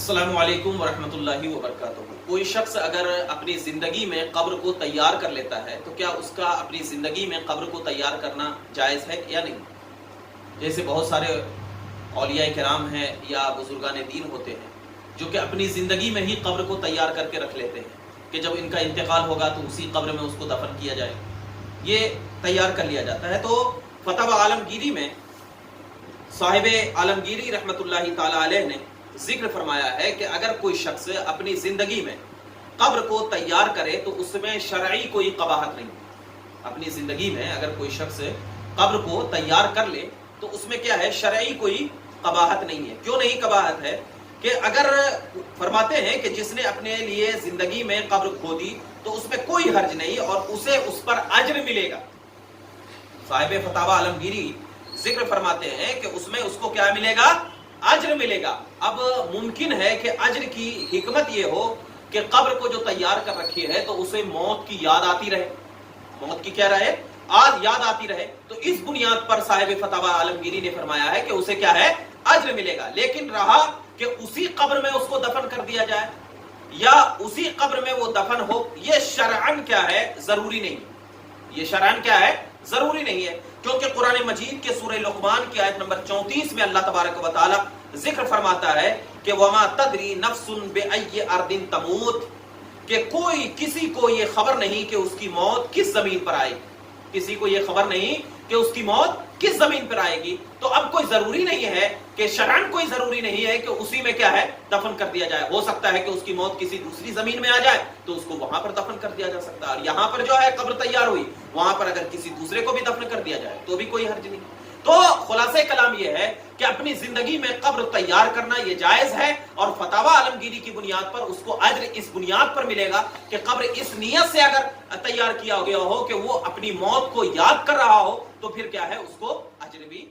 अस्सलामु अलैकुम वरहमतुल्लाहि वबरकातुहू। कोई शख्स अगर अपनी ज़िंदगी में कब्र को तैयार कर लेता है तो क्या उसका अपनी ज़िंदगी में कब्र को तैयार करना जायज़ है या नहीं। जैसे बहुत सारे औलिया किराम हैं या बुजुर्गान दीन होते हैं जो कि अपनी ज़िंदगी में ही कब्र को तैयार करके रख लेते हैं कि जब इनका इंतकाल होगा तो उसी कब्र में उसको दफन किया जाए, ये तैयार कर लिया जाता है। तो फतवा आलमगीरी में साहिब आलमगीरी रहमतुल्लाहि ताला अलैह ने जिक्र फरमाया है कि अगर कोई शख्स अपनी जिंदगी में कब्र को तैयार करे तो उसमें शरई कोई कबाहत नहीं। अपनी जिंदगी में अगर कोई शख्स कब्र को तैयार कर ले तो उसमें क्या है, शरई कोई कबाहत नहीं है। क्यों नहीं कबाहत है कि अगर फरमाते हैं कि जिसने अपने लिए जिंदगी में कब्र खोदी तो उसमें कोई हर्ज नहीं और उसे उस पर अज्र मिलेगा। साहिब फतावा आलमगीरी जिक्र फरमाते हैं कि उसमें उसको क्या मिलेगा, अज्र मिलेगा। अब मुमकिन है कि अज्र की हिकमत ये हो कि कब्र को जो तैयार कर रखी है तो उसे मौत की याद आती रहे, मौत की क्या रहे, आज याद आती रहे। तो इस बुनियाद पर साहिब फतावा आलमगीरी ने फरमाया है कि उसे क्या है, अज्र मिलेगा। लेकिन रहा कि उसी कब्र में उसको दफन कर दिया जाए या उसी कब्र में वो दफन हो, ये शरअन क्या है, जरूरी नहीं। ये शरअन क्या है, जरूरी नहीं है, क्योंकि कुरान मजीद के सूरह लुक़मान की आयत नंबर 34 में अल्लाह तबारक व तआला जिक्र फरमाता है कि वमा तदरी नफ्सुन बिअय्यि अर्दिन तमूत, कि कोई किसी को ये खबर नहीं कि उसकी मौत किस जमीन पर आएगी, किसी को ये खबर नहीं कि उसकी मौत किस जमीन पर आएगी। तो अब कोई जरूरी नहीं है कि शरअन कोई जरूरी नहीं है कि उसी में क्या है, दफन कर दिया जाए। हो सकता है कि उसकी मौत किसी दूसरी जमीन में आ जाए तो उसको वहां पर दफन कर दिया जा सकता है, और यहां पर जो है कब्र तैयार हुई वहां पर अगर किसी दूसरे को भी दफन कर दिया जाए तो भी कोई हर्ज नहीं। तो खुलासे कलाम यह है कि अपनी जिंदगी में कब्र तैयार करना यह जायज है, और फतावा आलमगीरी की बुनियाद पर उसको अज्र इस बुनियाद पर मिलेगा कि कब्र इस नियत से अगर तैयार किया गया हो कि वो अपनी मौत को याद कर रहा हो तो फिर क्या है, उसको अज्र भी